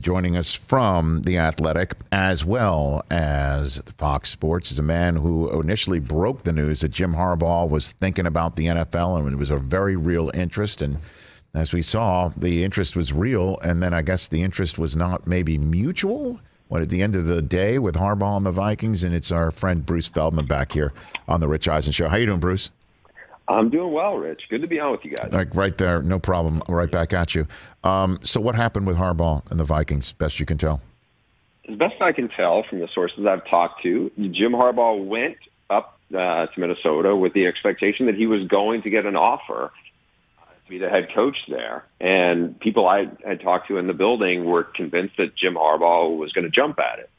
Joining us from The Athletic as well as Fox Sports is a man who initially broke the news that Jim Harbaugh was thinking about the NFL, and it was a very real interest. And as we saw, the interest was real, and then I guess the interest was not maybe mutual at the end of the day with Harbaugh and the Vikings. And it's our friend Bruce Feldman back here on the Rich Eisen Show. How you doing, Bruce? I'm doing well, Rich. Good to be on with you guys. Like right there, no problem. Right back at you. So what happened with Harbaugh and the Vikings, best you can tell? As best I can tell from the sources I've talked to, Jim Harbaugh went up to Minnesota with the expectation that he was going to get an offer to be the head coach there. And people I had talked to in the building were convinced that Jim Harbaugh was going to jump at it.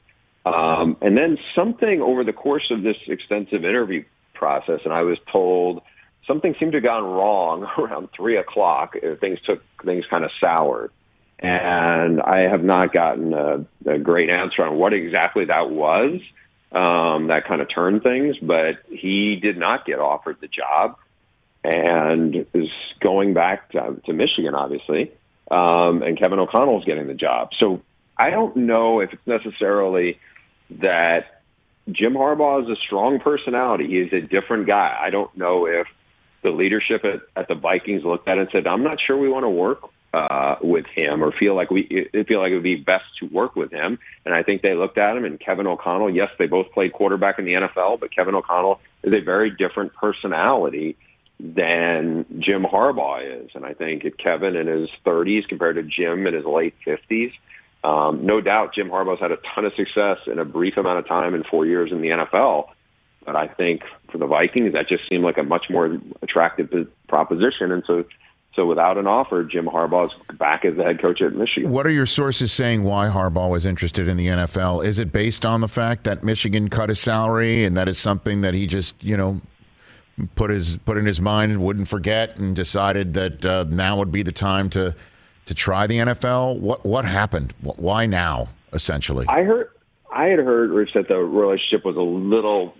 And then something over the course of this extensive interview process, and I was told something seemed to have gone wrong around 3 o'clock. Things kind of soured. And I have not gotten a great answer on what exactly that was that kind of turned things. But he did not get offered the job and is going back to Michigan, obviously. And Kevin O'Connell's getting the job. So I don't know if it's necessarily that Jim Harbaugh is a strong personality. He is a different guy. I don't know if the leadership at the Vikings looked at it and said, I'm not sure we want to work with him or feel like it would be best to work with him. And I think they looked at him, and Kevin O'Connell, yes, they both played quarterback in the NFL, but Kevin O'Connell is a very different personality than Jim Harbaugh is. And I think Kevin in his 30s compared to Jim in his late 50s, no doubt Jim Harbaugh's had a ton of success in a brief amount of time in 4 years in the NFL. But I think for the Vikings, that just seemed like a much more attractive proposition. And so without an offer, Jim Harbaugh's back as the head coach at Michigan. What are your sources saying why Harbaugh was interested in the NFL? Is it based on the fact that Michigan cut his salary and that is something that he just, put in his mind and wouldn't forget and decided that now would be the time to try the NFL? What happened? Why now, essentially? I had heard, Rich, that the relationship was a little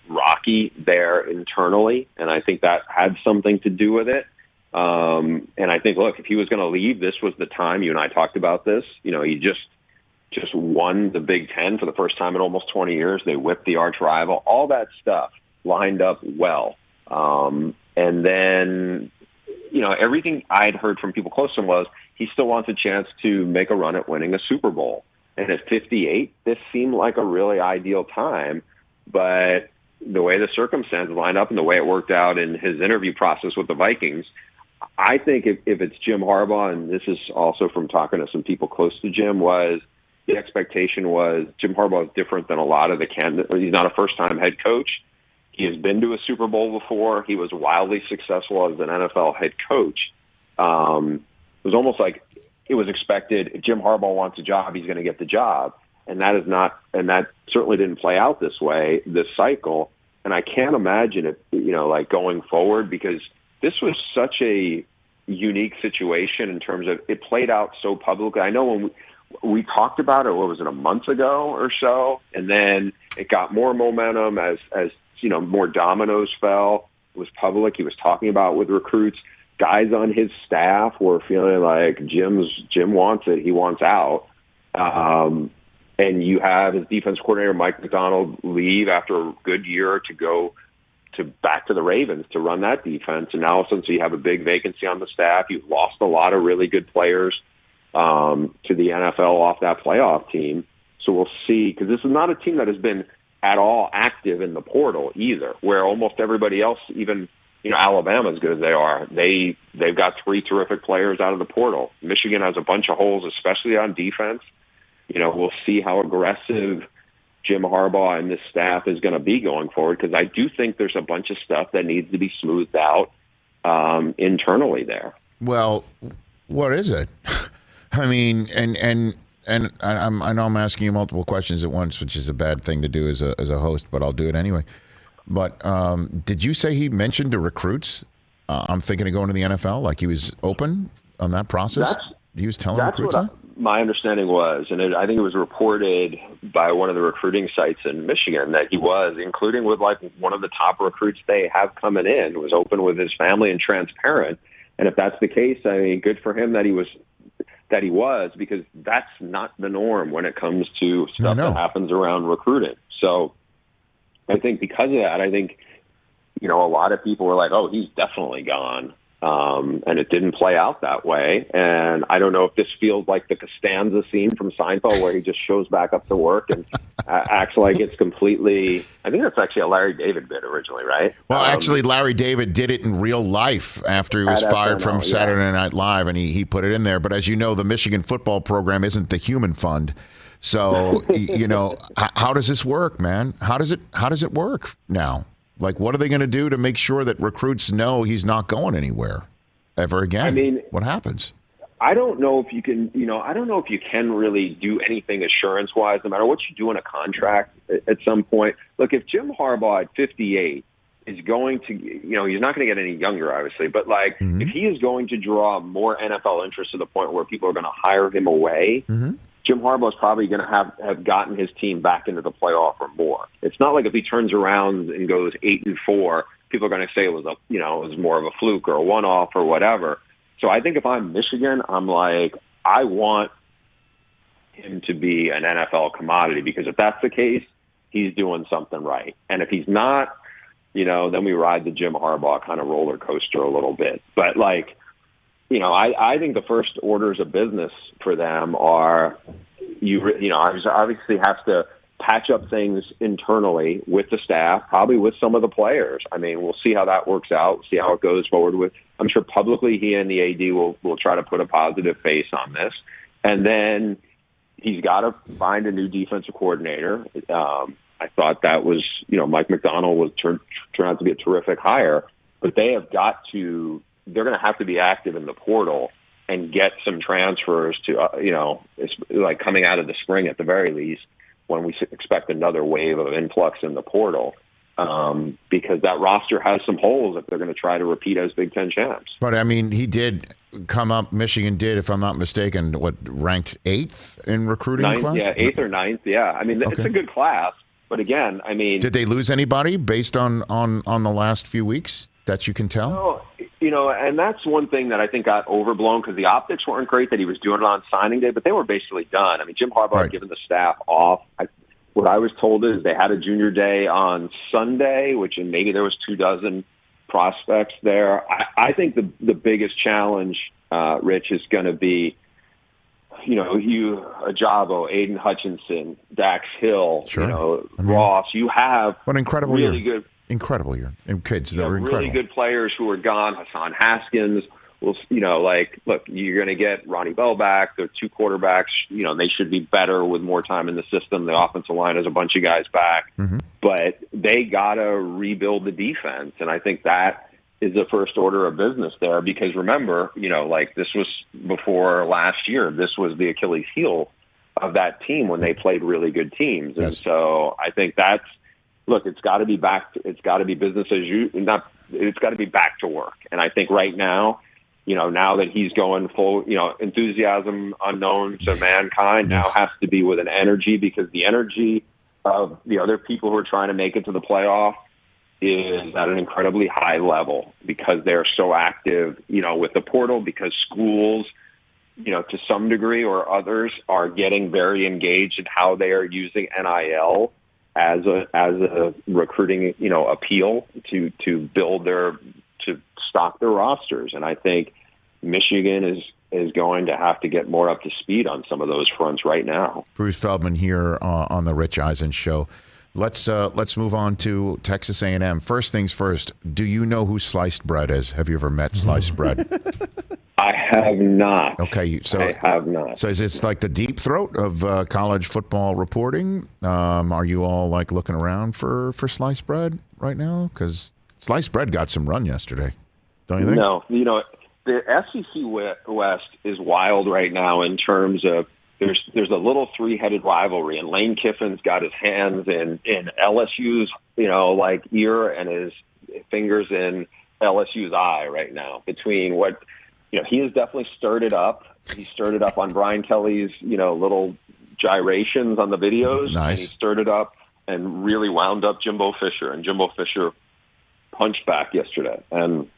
rocky there internally, and I think that had something to do with it. And I think, look, if he was going to leave, this was the time. You and I talked about this. He just won the Big Ten for the first time in almost 20 years. They whipped the arch rival. All that stuff lined up well. And then, everything I'd heard from people close to him was he still wants a chance to make a run at winning a Super Bowl. And at 58, this seemed like a really ideal time. But the way the circumstances lined up and the way it worked out in his interview process with the Vikings, I think if it's Jim Harbaugh, and this is also from talking to some people close to Jim, was the expectation was Jim Harbaugh is different than a lot of the candidates. He's not a first-time head coach. He has been to a Super Bowl before. He was wildly successful as an NFL head coach. It was almost like it was expected if Jim Harbaugh wants a job, he's going to get the job. And that certainly didn't play out this way, this cycle. And I can't imagine it, like going forward, because this was such a unique situation in terms of it played out so publicly. I know when we talked about it, what was it, a month ago or so? And then it got more momentum as more dominoes fell. It was public. He was talking about with recruits. Guys on his staff were feeling like Jim wants it. He wants out. And you have his defense coordinator, Mike McDonald, leave after a good year to go back to the Ravens to run that defense. And now since you have a big vacancy on the staff, you've lost a lot of really good players to the NFL off that playoff team. So we'll see, because this is not a team that has been at all active in the portal either, where almost everybody else, even Alabama, as good as they are, they've got 3 terrific players out of the portal. Michigan has a bunch of holes, especially on defense. We'll see how aggressive Jim Harbaugh and this staff is going to be going forward, because I do think there's a bunch of stuff that needs to be smoothed out internally there. Well, what is it? I mean, and I know I'm asking you multiple questions at once, which is a bad thing to do as a host, but I'll do it anyway. But did you say he mentioned to recruits, I'm thinking of going to the NFL, like he was open on that process? He was telling recruits that? My understanding was, and I think it was reported by one of the recruiting sites in Michigan, that he was, including with like one of the top recruits they have coming in, was open with his family and transparent. And if that's the case, I mean, good for him that he was that he was, because that's not the norm when it comes to stuff that happens around recruiting. So I think because of that, I think, a lot of people were like, oh, he's definitely gone. And it didn't play out that way. And I don't know if this feels like the Costanza scene from Seinfeld where he just shows back up to work and acts like it's completely, I think that's actually a Larry David bit originally, right? Well, actually, Larry David did it in real life after he was fired from Saturday Night Live, and he put it in there. But as you know, the Michigan football program isn't the human fund. So, how does this work, man? How does it work now? Like, what are they going to do to make sure that recruits know he's not going anywhere ever again? I mean, what happens? I don't know if you can, I don't know if you can really do anything assurance-wise, no matter what you do in a contract at some point. Look, if Jim Harbaugh at 58 is going to, he's not going to get any younger, obviously, but if he is going to draw more NFL interest to the point where people are going to hire him away, Jim Harbaugh is probably going to have gotten his team back into the playoff or more. It's not like if he turns around and goes 8-4, people are going to say it was it was more of a fluke or a one-off or whatever. So I think if I'm Michigan, I'm like, I want him to be an NFL commodity, because if that's the case, he's doing something right. And if he's not, then we ride the Jim Harbaugh kind of roller coaster a little bit. But I think the first orders of business for them are, obviously have to patch up things internally with the staff, probably with some of the players. I mean, we'll see how that works out. We'll see how it goes forward with. I'm sure publicly he and the AD will try to put a positive face on this, and then he's got to find a new defensive coordinator. I thought that was, Mike McDonald turned out to be a terrific hire, but they have got to. They're going to have to be active in the portal and get some transfers to, it's like coming out of the spring at the very least, when we expect another wave of influx in the portal, because that roster has some holes if they're going to try to repeat as Big Ten champs. But, I mean, he did come up, Michigan did, if I'm not mistaken, ranked 8th in recruiting class? Yeah, 8th or 9th, yeah. I mean, It's a good class, but again, I mean... Did they lose anybody based on the last few weeks that you can tell? And that's one thing that I think got overblown, because the optics weren't great that he was doing it on signing day, but they were basically done. I mean, Jim Harbaugh had given the staff off. What I was told is they had a junior day on Sunday, and maybe there was 24 prospects there. I think the biggest challenge, Rich, is going to be, Ajabo, Aiden Hutchinson, Dax Hill, Ross. You have what incredible really year. good. Incredible year. And kids that were incredible. Really good players who are gone. Hassan Haskins. Look, you're going to get Ronnie Bell back. They're 2 quarterbacks. They should be better with more time in the system. The offensive line has a bunch of guys back. But they got to rebuild the defense. And I think that is the first order of business there, because remember, this was before last year. This was the Achilles heel of that team when they played really good teams. And so I think that's, look, it's got to be it's got to be business as usual. It's got to be back to work. And I think right now, now that he's going full, enthusiasm unknown to mankind now has to be with an energy, because the energy of the other people who are trying to make it to the playoff is at an incredibly high level, because they're so active, with the portal, because schools, to some degree or others are getting very engaged in how they are using NIL as a recruiting, appeal to build to stock their rosters. And I think Michigan is going to have to get more up to speed on some of those fronts right now. Bruce Feldman here on the Rich Eisen Show. Let's move on to Texas A&M. First things first, do you know who Sliced Bread is? Have you ever met Sliced Bread? I have not. Okay, so I have not. So is this like the deep throat of college football reporting? Are you all looking around for Sliced Bread right now? Because Sliced Bread got some run yesterday, don't you think? No, the SEC West is wild right now in terms of there's a little 3-headed rivalry, and Lane Kiffin's got his hands in LSU's ear and his fingers in LSU's eye right now. Between what he has definitely stirred it up. He stirred it up on Brian Kelly's little gyrations on the videos. Nice. And he stirred it up and really wound up Jimbo Fisher, and Jimbo Fisher punched back yesterday. And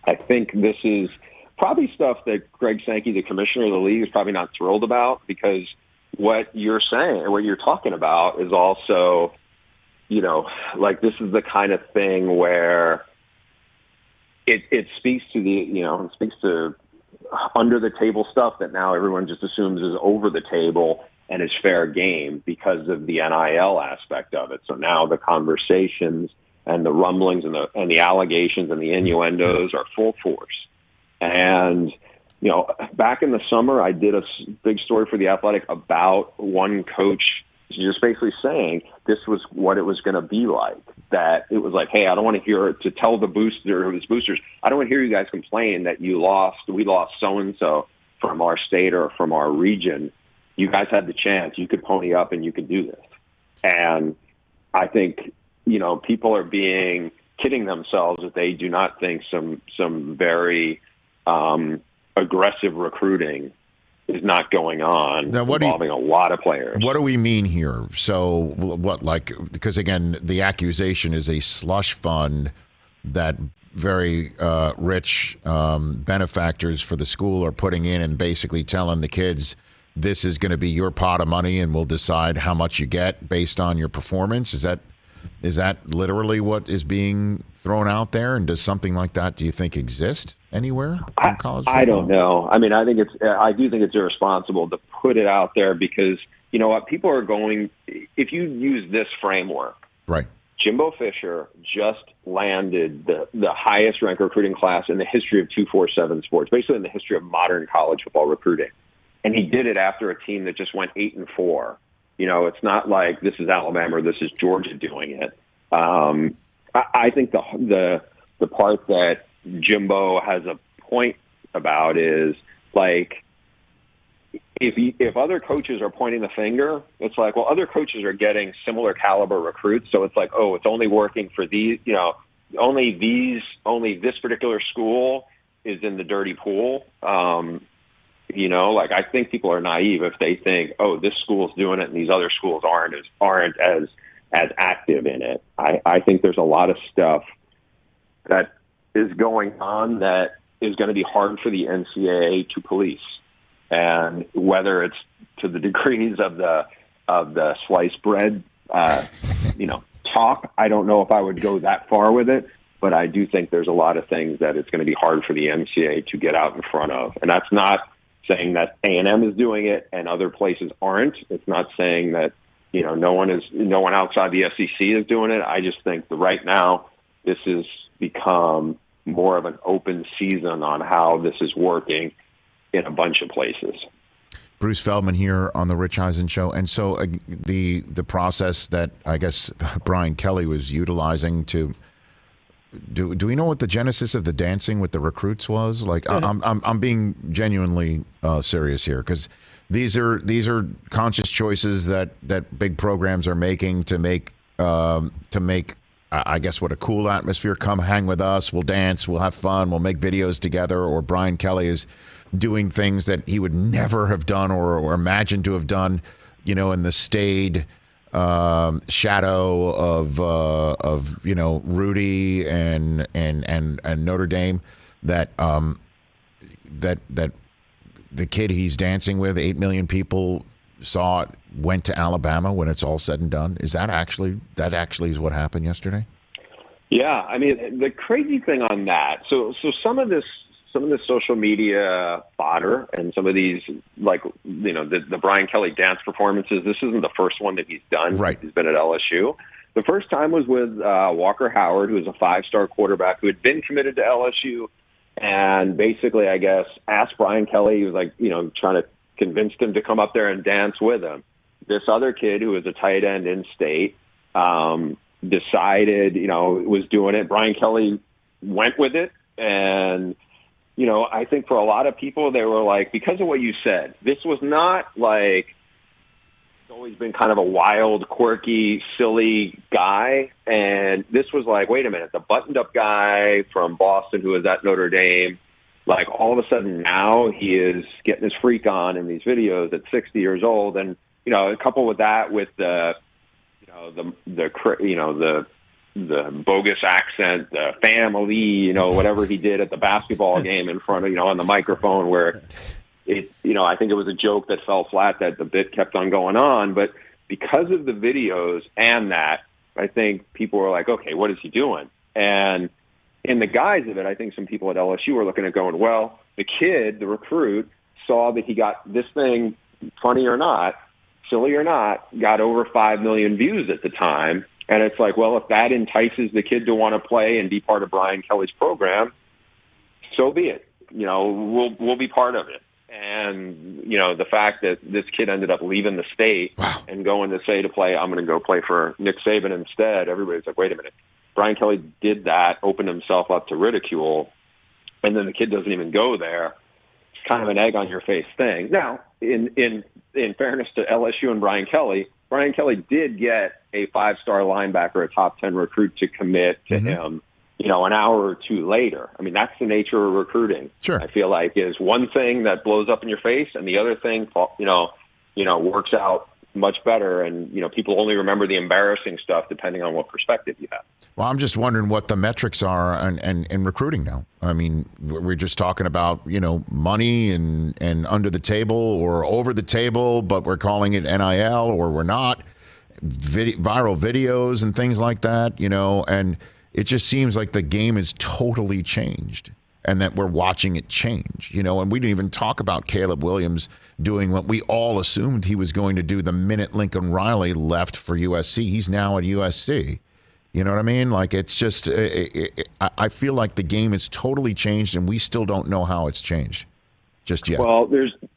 I think this is probably stuff that Greg Sankey, the commissioner of the league, is probably not thrilled about, because what you're saying, what you're talking about, is also, like, this is the kind of thing where it speaks to it speaks to under the table stuff that now everyone just assumes is over the table and is fair game because of the NIL aspect of it. So now the conversations and the rumblings and the allegations and the innuendos are full force. And, back in the summer, I did a big story for The Athletic about one coach just basically saying this was what it was going to be like. That it was like, hey, I don't want to hear to tell the boosters, I don't want to hear you guys complain that we lost so-and-so from our state or from our region. You guys had the chance. You could pony up and you could do this. And I think, people are kidding themselves if they do not think some very aggressive recruiting is not going on, now, involving a lot of players. What do we mean here? So because again, the accusation is a slush fund that very rich benefactors for the school are putting in and basically telling the kids, this is going to be your pot of money and we'll decide how much you get based on your performance. Is that literally what is being thrown out there? And does something like that, do you think, exist anywhere in college football? I don't know. I mean, I do think it's irresponsible to put it out there, because you know what, people are going, if you use this framework, right? Jimbo Fisher just landed the highest ranked recruiting class in the history of 247 sports, basically in the history of modern college football recruiting. And he did it after a team that just went 8-4. It's not like this is Alabama or this is Georgia doing it. I think the part that Jimbo has a point about is, like, if other coaches are pointing the finger, it's like, well, other coaches are getting similar caliber recruits, so it's like, oh, it's only working for these, only this particular school is in the dirty pool. Like, I think people are naive if they think, oh, this school's doing it and these other schools aren't as active in it. I think there's a lot of stuff that is going on that is going to be hard for the NCAA to police. And whether it's to the degrees of the sliced bread, talk, I don't know if I would go that far with it, but I do think there's a lot of things that it's going to be hard for the NCAA to get out in front of. And that's not saying that A&M is doing it and other places aren't. It's not saying that, no one outside the SEC is doing it. I just think that right now this has become more of an open season on how this is working in a bunch of places. Bruce Feldman here on the Rich Eisen Show. And so the process that I guess Brian Kelly was utilizing to do we know what the genesis of the dancing with the recruits was? Like, I'm being genuinely serious here, because these are conscious choices that big programs are making to make I guess what a cool atmosphere. Come hang with us. We'll dance. We'll have fun. We'll make videos together. Or Brian Kelly is doing things that he would never have done or imagined to have done, in the staid shadow of Rudy and Notre Dame, that the kid he's dancing with, 8 million people saw it, went to Alabama when it's all said and done. Is that actually is what happened yesterday? Yeah, I mean, the crazy thing on that, so some of this social media fodder and some of these, like, the Brian Kelly dance performances, this isn't the first one that he's done. Right. He's been at LSU. The first time was with Walker Howard, who was a 5-star quarterback who had been committed to LSU, and basically, I guess, asked Brian Kelly, he was like, trying to convince him to come up there and dance with him. This other kid who was a tight end in state decided, was doing it. Brian Kelly went with it, and I think for a lot of people, they were like, because of what you said, this was not like, he's always been kind of a wild, quirky, silly guy. And this was like, wait a minute, the buttoned up guy from Boston who was at Notre Dame, like, all of a sudden now he is getting his freak on in these videos at 60 years old. And, coupled with that, with the the bogus accent, the family, whatever he did at the basketball game in front of, on the microphone where I think it was a joke that fell flat that the bit kept on going on. But because of the videos and that, I think people were like, okay, what is he doing? And in the guise of it, I think some people at LSU were looking at going, well, the kid, the recruit, saw that he got this thing, funny or not, silly or not, got over 5 million views at the time. And it's like, well, if that entices the kid to want to play and be part of Brian Kelly's program, so be it. We'll be part of it. And, the fact that this kid ended up leaving the state and going to play, I'm going to go play for Nick Saban instead. Everybody's like, wait a minute. Brian Kelly did that, opened himself up to ridicule, and then the kid doesn't even go there. It's kind of an egg on your face thing. Now, in fairness to LSU and Brian Kelly did get a 5-star linebacker, a top 10 recruit to commit to him, an hour or two later. I mean, that's the nature of recruiting. Sure. I feel like is one thing that blows up in your face, and the other thing, works out much better. And, people only remember the embarrassing stuff depending on what perspective you have. Well, I'm just wondering what the metrics are in recruiting now. I mean, we're just talking about, money and under the table or over the table, but we're calling it NIL or we're not. Viral videos and things like that, and it just seems like the game is totally changed and that we're watching it change, and we didn't even talk about Caleb Williams doing what we all assumed he was going to do the minute Lincoln Riley left for USC. He's now at USC. You know what I mean? Like, it's just, I feel like the game is totally changed and we still don't know how it's changed just yet. Well,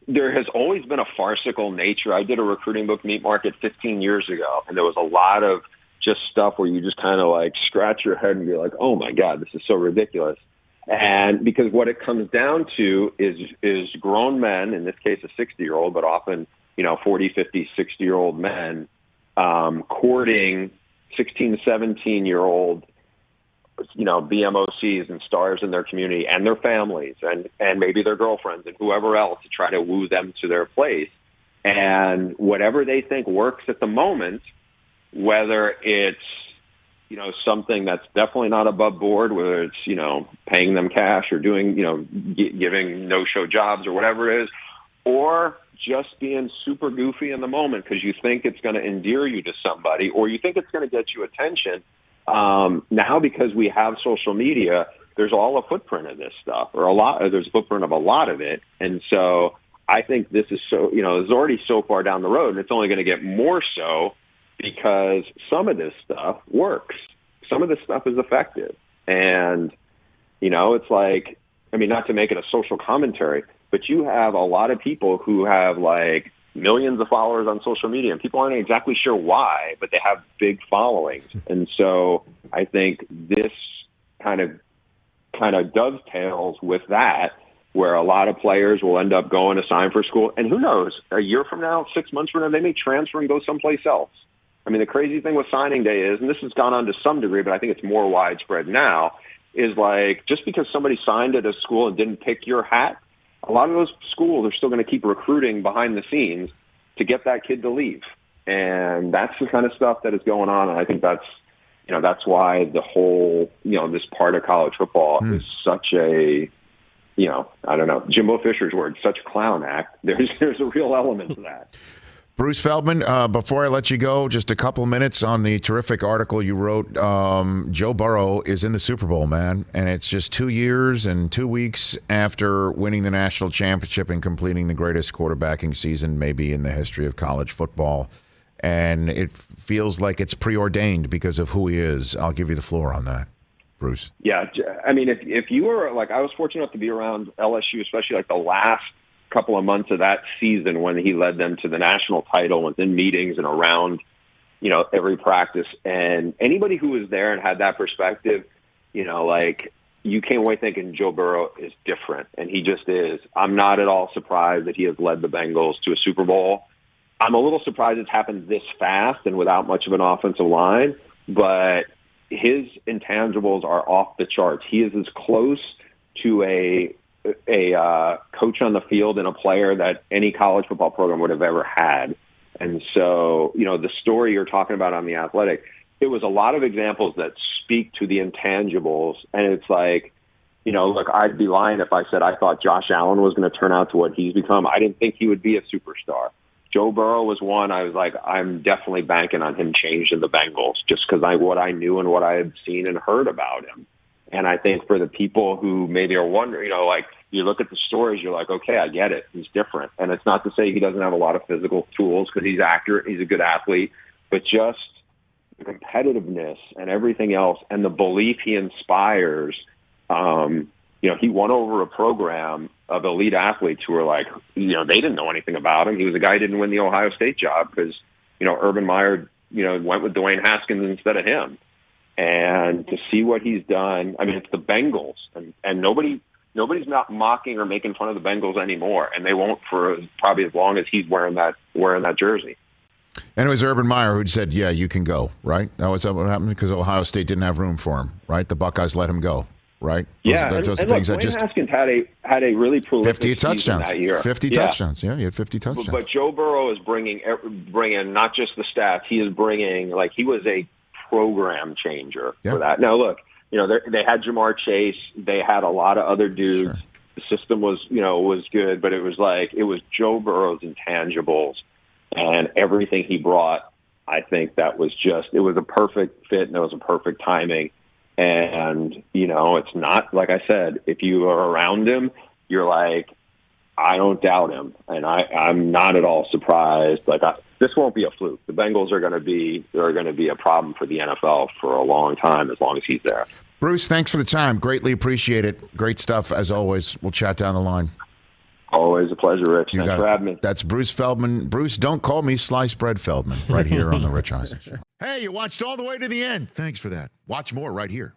there has always been a farcical nature. I did a recruiting book, Meat Market, 15 years ago, and there was a lot of just stuff where you just kind of like scratch your head and be like, oh my God, this is so ridiculous. And because what it comes down to is grown men, in this case a 60-year-old, but often 40, 50, 60-year-old men courting 16, 17-year-old BMOCs and stars in their community and their families and maybe their girlfriends and whoever else to try to woo them to their place. And whatever they think works at the moment, whether it's something that's definitely not above board, whether it's, paying them cash or doing, giving no-show jobs or whatever it is, or just being super goofy in the moment because you think it's going to endear you to somebody or you think it's going to get you attention. Now, because we have social media, there's all a footprint of this stuff there's a footprint of a lot of it. And so I think this is it's already so far down the road and it's only going to get more so because some of this stuff works. Some of this stuff is effective. And, it's like, not to make it a social commentary, but you have a lot of people who have like millions of followers on social media and people aren't exactly sure why, but they have big followings. And so I think this kind of dovetails with that, where a lot of players will end up going to sign for school. And who knows, a year from now, 6 months from now, they may transfer and go someplace else. The crazy thing with signing day is, and this has gone on to some degree, but I think it's more widespread now, is like just because somebody signed at a school and didn't pick your hat, a lot of those schools are still going to keep recruiting behind the scenes to get that kid to leave. And that's the kind of stuff that is going on. And I think that's why the whole, this part of college football is such a, I don't know, Jimbo Fisher's word, such a clown act. There's a real element to that. Bruce Feldman, before I let you go, just a couple minutes on the terrific article you wrote. Joe Burrow is in the Super Bowl, man, and it's just 2 years and 2 weeks after winning the national championship and completing the greatest quarterbacking season maybe in the history of college football. And it feels like it's preordained because of who he is. I'll give you the floor on that, Bruce. Yeah, if you were like, I was fortunate enough to be around LSU, especially like the last couple of months of that season when he led them to the national title, was in meetings and around, every practice. And anybody who was there and had that perspective, you came away thinking Joe Burrow is different, and he just is. I'm not at all surprised that he has led the Bengals to a Super Bowl. I'm a little surprised it's happened this fast and without much of an offensive line, but his intangibles are off the charts. He is as close to a coach on the field and a player that any college football program would have ever had. And so, the story you're talking about on The Athletic, it was a lot of examples that speak to the intangibles. And it's like, look, I'd be lying if I said I thought Josh Allen was going to turn out to what he's become. I didn't think he would be a superstar. Joe Burrow was one. I was like, I'm definitely banking on him changing the Bengals just because what I knew and what I had seen and heard about him. And I think for the people who maybe are wondering, like you look at the stories, you're like, okay, I get it. He's different. And it's not to say he doesn't have a lot of physical tools because he's accurate. He's a good athlete, but just the competitiveness and everything else and the belief he inspires. He won over a program of elite athletes who were like, they didn't know anything about him. He was a guy who didn't win the Ohio State job because, Urban Meyer, went with Dwayne Haskins instead of him. And to see what he's done, I mean, it's the Bengals, and nobody's not mocking or making fun of the Bengals anymore, and they won't for probably as long as he's wearing that jersey. And it was Urban Meyer who said, "Yeah, you can go." Right? That was what happened because Ohio State didn't have room for him. Right? The Buckeyes let him go. Right? Yeah, and look, Dwayne Haskins had a really prolific 50 touchdowns that year. 50 touchdowns. Yeah, he had 50 touchdowns. But Joe Burrow is bringing not just the stats. He is bringing he was a program changer for that. Now, look, they had Jamar Chase. They had a lot of other dudes. Sure. The system was good, but it was Joe Burrow's intangibles and everything he brought. I think that was it was a perfect fit and it was a perfect timing. And, it's not, like I said, if you are around him, you're like, I don't doubt him. And I'm not at all surprised. This won't be a fluke. The Bengals are going to be a problem for the NFL for a long time, as long as he's there. Bruce, thanks for the time. Greatly appreciate it. Great stuff, as always. We'll chat down the line. Always a pleasure, Rich. Thanks for having me. That's Bruce Feldman. Bruce, don't call me Sliced Bread Feldman, right here on The Rich Eisen Show. Hey, you watched all the way to the end. Thanks for that. Watch more right here.